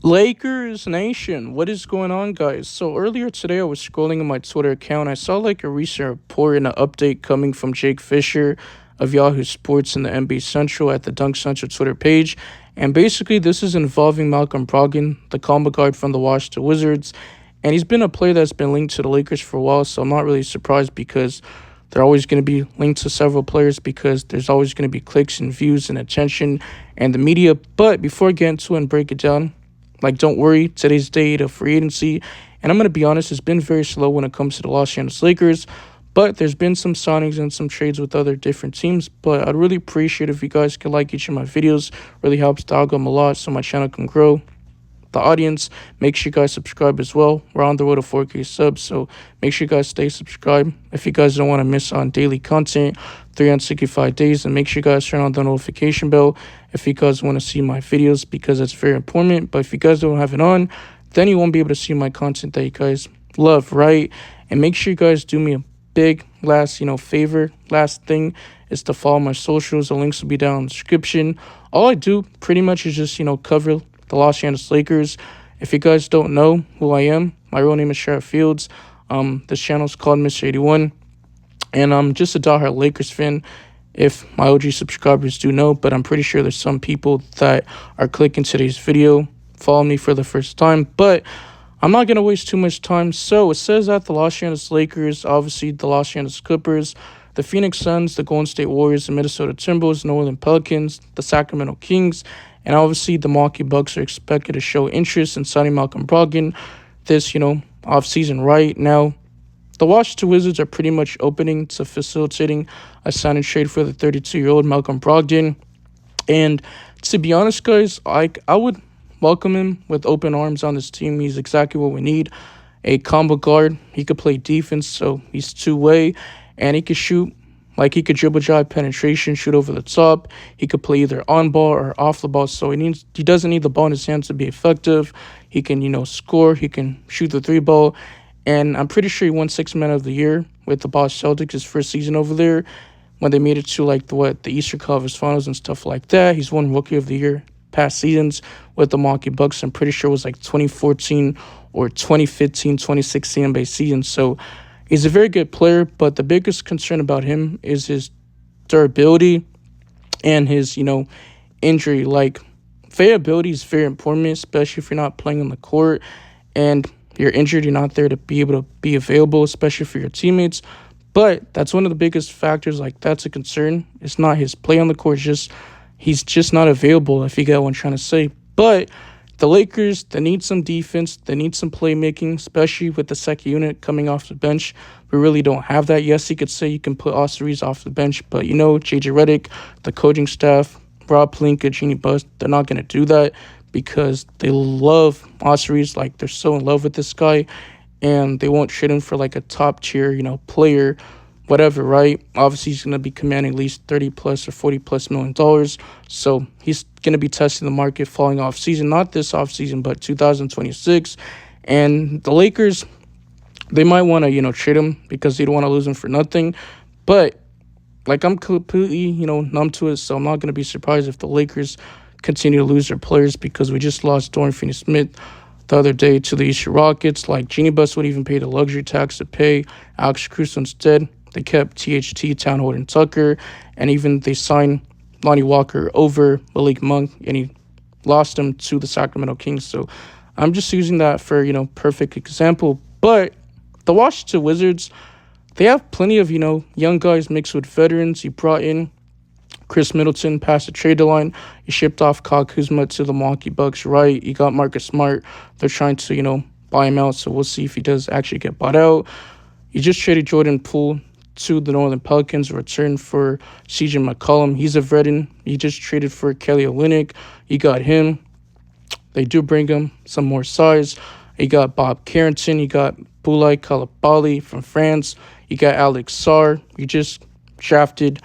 Lakers Nation, what is going on, guys? So earlier today, I was scrolling on my Twitter account. I saw like a recent report and an update coming from Jake Fisher of Yahoo Sports and the NBA Central at the Dunk Central Twitter page. And basically, this is involving Malcolm Brogdon, the combo guard from the Washington Wizards. And he's been a player that's been linked to the Lakers for a while, so I'm not really surprised because they're always going to be linked to several players because there's always going to be clicks and views and attention and the media. But before I get into it and break it down, don't, worry, today's date of free agency. And I'm going to be honest, it's been very slow when it comes to the Los Angeles Lakers. But there's been some signings and some trades with other different teams. But I'd really appreciate if you guys could like each of my videos. Really helps the algorithm a lot so my channel can grow. The audience, make sure you guys subscribe as well. We're on the road to 4K subs, so make sure you guys stay subscribed. If you guys don't want to miss on daily content, 365 days, and make sure you guys turn on the notification bell if you guys want to see my videos because it's very important. But if you guys don't have it on, then you won't be able to see my content that you guys love, right? And make sure you guys do me a big last favor. Last thing is to follow my socials. The links will be down in the description. All I do pretty much is just cover the Los Angeles Lakers. If you guys don't know who I am, my real name is Sheriff Fields. This channel is called Mr. 81, and I'm just a diehard Lakers fan. If my OG subscribers do know, but I'm pretty sure there's some people that are clicking today's video, follow me for the first time. But I'm not gonna waste too much time. So it says that the Los Angeles Lakers, obviously the Los Angeles Clippers, the Phoenix Suns, the Golden State Warriors, the Minnesota Timberwolves, the New Orleans Pelicans, the Sacramento Kings, and obviously the Milwaukee Bucks are expected to show interest in signing Malcolm Brogdon this, offseason right now. The Washington Wizards are pretty much opening to facilitating a sign and trade for the 32-year-old Malcolm Brogdon. And to be honest, guys, I would welcome him with open arms on this team. He's exactly what we need. A combo guard. He could play defense, so he's two-way, and he could shoot. He could dribble, drive, penetration, shoot over the top. He could play either on ball or off the ball. So he doesn't need the ball in his hands to be effective. He can, score. He can shoot the three ball. And I'm pretty sure he won Sixth Man of the Year with the Boston Celtics his first season over there when they made it to the Eastern Conference Finals and stuff like that. He's won Rookie of the Year past seasons with the Milwaukee Bucks. I'm pretty sure it was 2014 or 2015, 2016 NBA season. So he's a very good player, but the biggest concern about him is his durability and his, injury. Availability is very important, especially if you're not playing on the court and you're injured, you're not there to be able to be available, especially for your teammates. But that's one of the biggest factors. That's a concern. It's not his play on the court. He's just not available, if you get what I'm trying to say. But the Lakers, they need some defense. They need some playmaking, especially with the second unit coming off the bench. We really don't have that. Yes, you could say you can put Austin Reeves off the bench, but J.J. Redick, the coaching staff, Rob Pelinka, Jeannie Buss, they're not going to do that because they love Austin Reeves. They're so in love with this guy, and they won't trade him for a top-tier, player, whatever, right? Obviously, he's going to be commanding at least $30+ or $40+ million. So he's going to be testing the market following off season, not this off season, but 2026. And the Lakers, they might want to, trade him because they don't want to lose him for nothing. But I'm completely, numb to it. So I'm not going to be surprised if the Lakers continue to lose their players because we just lost Dorian Finney-Smith the other day to the Houston Rockets. Jeannie Buss would even pay the luxury tax to pay Alex Caruso instead. They kept THT, Town Horton Tucker, and even they signed Lonnie Walker over Malik Monk, and he lost him to the Sacramento Kings. So I'm just using that for, perfect example. But the Washington Wizards, they have plenty of, young guys mixed with veterans. He brought in Chris Middleton past the trade deadline. He shipped off Kyle Kuzma to the Milwaukee Bucks, right? He got Marcus Smart. They're trying to, buy him out, so we'll see if he does actually get bought out. He just traded Jordan Poole to the New Orleans Pelicans in return for CJ McCollum. He's a veteran. He just traded for Kelly Olynyk. You got him. They do bring him some more size. You got Bob Carrington. You got Boulay Koulibaly from France. You got Alex Sarr. You just drafted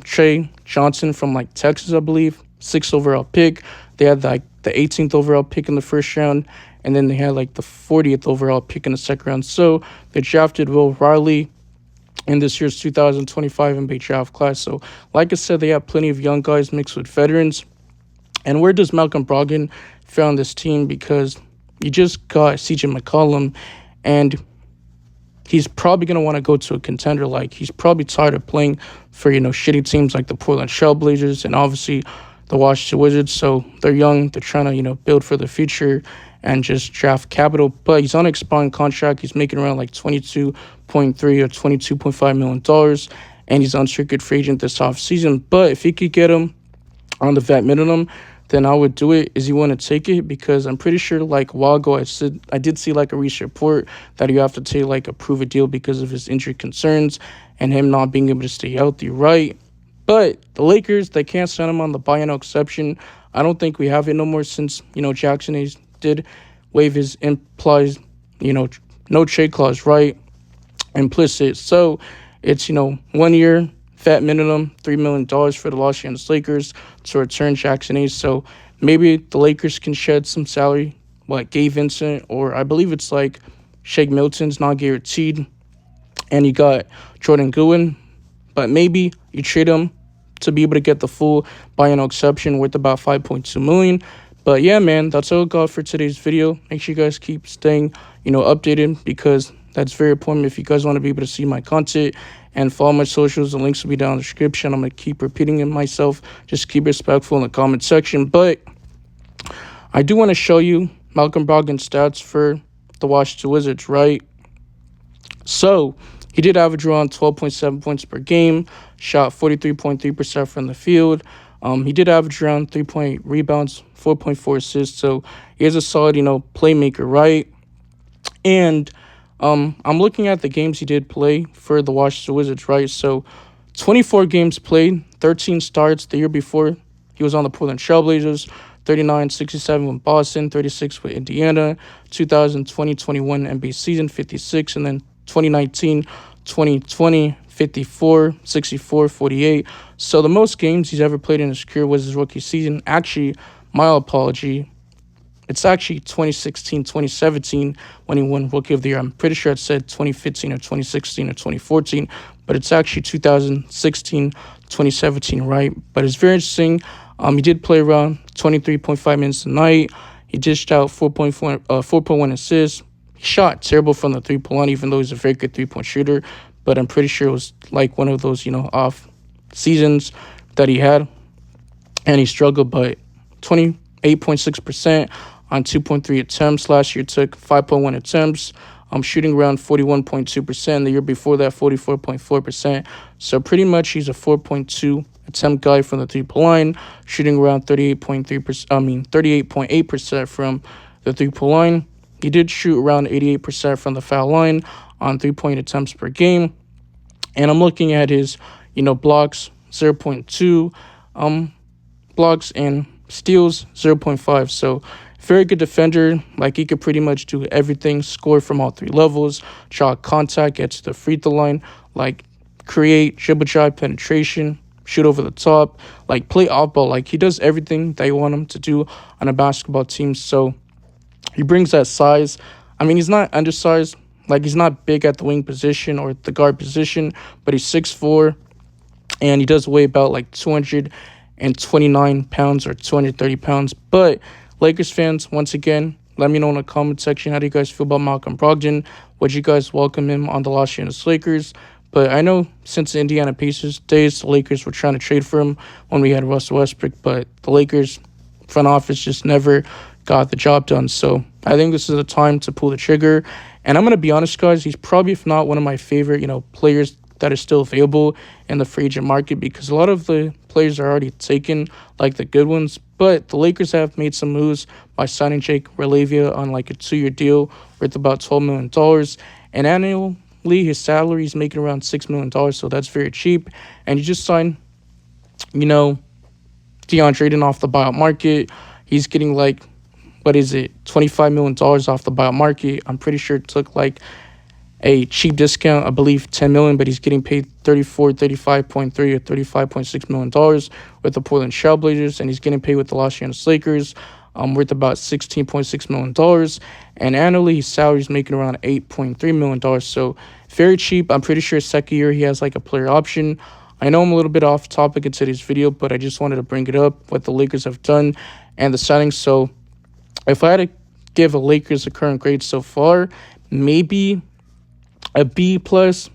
Trey Johnson from Texas, I believe. 6th overall pick. They had the 18th overall pick in the first round. And then they had the 40th overall pick in the second round. So they drafted Will Riley in this year's 2025 NBA draft class. So, like I said, they have plenty of young guys mixed with veterans. And where does Malcolm Brogdon found this team? Because you just got CJ McCollum, and he's probably going to want to go to a contender. Like, he's probably tired of playing for, shitty teams like the Portland Trailblazers and obviously the Washington Wizards. So they're young. They're trying to, build for the future and just draft capital. But he's on an expiring contract. He's making around like 22.3 or $22.5 million. And he's unrestricted free agent this offseason. But if he could get him on the vet minimum, then I would do it. Is he want to take it? Because I'm pretty sure, like, a while ago, I did see like a recent report that you have to take like a prove a deal because of his injury concerns and him not being able to stay healthy, right? But the Lakers, they can't sign him on the buy-in exception. I don't think we have it no more since, Jackson Hayes did waive his implies, no trade clause, right? Implicit. So it's, 1 year, vet minimum, $3 million for the Los Angeles Lakers to return Jackson Hayes. So maybe the Lakers can shed some salary, like Gabe Vincent, or I believe it's like Shake Milton's not guaranteed. And you got Jordan Goodwin, but maybe you trade him to be able to get the full buy-in exception worth about $5.2 million. But yeah, man, that's all I got for today's video. Make sure you guys keep staying, updated, because that's very important if you guys want to be able to see my content. And follow my socials. The links will be down in the description. I'm going to keep repeating it myself. Just keep respectful in the comment section. But I do want to show you Malcolm Brogdon's stats for the Washington Wizards, right? So he did average around 12.7 points per game, shot 43.3% from the field. He did average around 3.8 rebounds, 4.4 assists. So he is a solid, playmaker, right? And I'm looking at the games he did play for the Washington Wizards, right? So 24 games played, 13 starts. The year before, he was on the Portland Trailblazers, 39, 67 with Boston, 36 with Indiana, 2020-21 NBA season, 56, and then 2019-2020, 54, 64, 48. So the most games he's ever played in his career was his rookie season. Actually, my apology, it's actually 2016, 2017 when he won Rookie of the Year. I'm pretty sure it said 2015 or 2016 or 2014, but it's actually 2016, 2017, right? But it's very interesting. He did play around 23.5 minutes a night. He dished out 4.1 assists. He shot terrible from the three-point line, even though he's a very good three-point shooter. But I'm pretty sure it was like one of those, off seasons that he had. And he struggled, but 28.6% on 2.3 attempts. Last year took 5.1 attempts. Shooting around 41.2%. The year before that, 44.4%. So pretty much he's a 4.2 attempt guy from the three-point line, shooting around 38.8% from the three-point line. He did shoot around 88% from the foul line on 3-point attempts per game. And I'm looking at his, blocks, 0.2, blocks, and steals, 0.5. So very good defender. Like, he could pretty much do everything, score from all three levels, draw contact, get to the free throw line, like create, dribble drive, penetration, shoot over the top, like play off ball. Like, he does everything that you want him to do on a basketball team. So he brings that size. I mean, he's not undersized. Like, he's not big at the wing position or the guard position, but he's 6'4", and he does weigh about like 229 pounds or 230 pounds. But Lakers fans, once again, let me know in the comment section, how do you guys feel about Malcolm Brogdon? Would you guys welcome him on the Los Angeles Lakers? But I know since the Indiana Pacers days, the Lakers were trying to trade for him when we had Russell Westbrook, but the Lakers front office just never got the job done. So I think this is the time to pull the trigger. And I'm going to be honest, guys, he's probably, if not one of my favorite, players that is still available in the free agent market, because a lot of the players are already taken, like the good ones. But the Lakers have made some moves by signing Jake Relavia on like a 2-year deal worth about $12 million. And annually, his salary is making around $6 million, so that's very cheap. And you just signed, DeAndre Ayton off the buyout market. He's getting like, $25 million off the buyout market. I'm pretty sure it took like a cheap discount, I believe $10 million, but he's getting paid $35.3 or $35.6 million with the Portland Trailblazers, and he's getting paid with the Los Angeles Lakers, worth about $16.6 million. And annually, his salary is making around $8.3 million. So very cheap. I'm pretty sure second year he has like a player option. I know I'm a little bit off topic in today's video, but I just wanted to bring it up what the Lakers have done and the signings. So if I had to give a Lakers a current grade so far, maybe a B plus.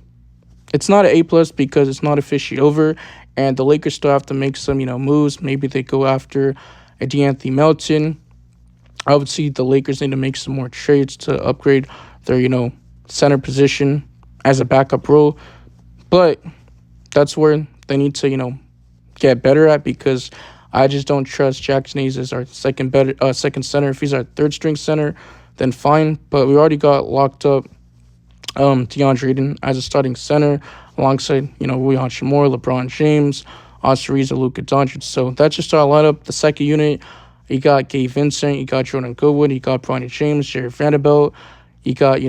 It's not an A plus because it's not officially over, and the Lakers still have to make some moves. Maybe they go after a DeAnthony Melton. Obviously, the Lakers need to make some more trades to upgrade their center position as a backup role, but that's where they need to get better at, because I just don't trust Jackson Hayes as our second center. If he's our third string center, then fine. But we already got locked up DeAndre Ayton as a starting center alongside Rui Hachimura, LeBron James, Austin Reeves, and Luka Doncic. So that's just our lineup. The second unit, you got Gabe Vincent, you got Jordan Goodwin, you got Bronny James, Jared Vanderbilt, you got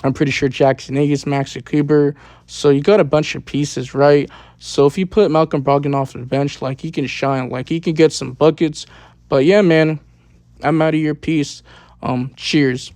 I'm pretty sure Jackson Hayes, Maxi Kleber. So you got a bunch of pieces, right? So if you put Malcolm Brogdon off the bench, like, he can shine, like, he can get some buckets. But yeah, man, I'm out of your piece. Cheers.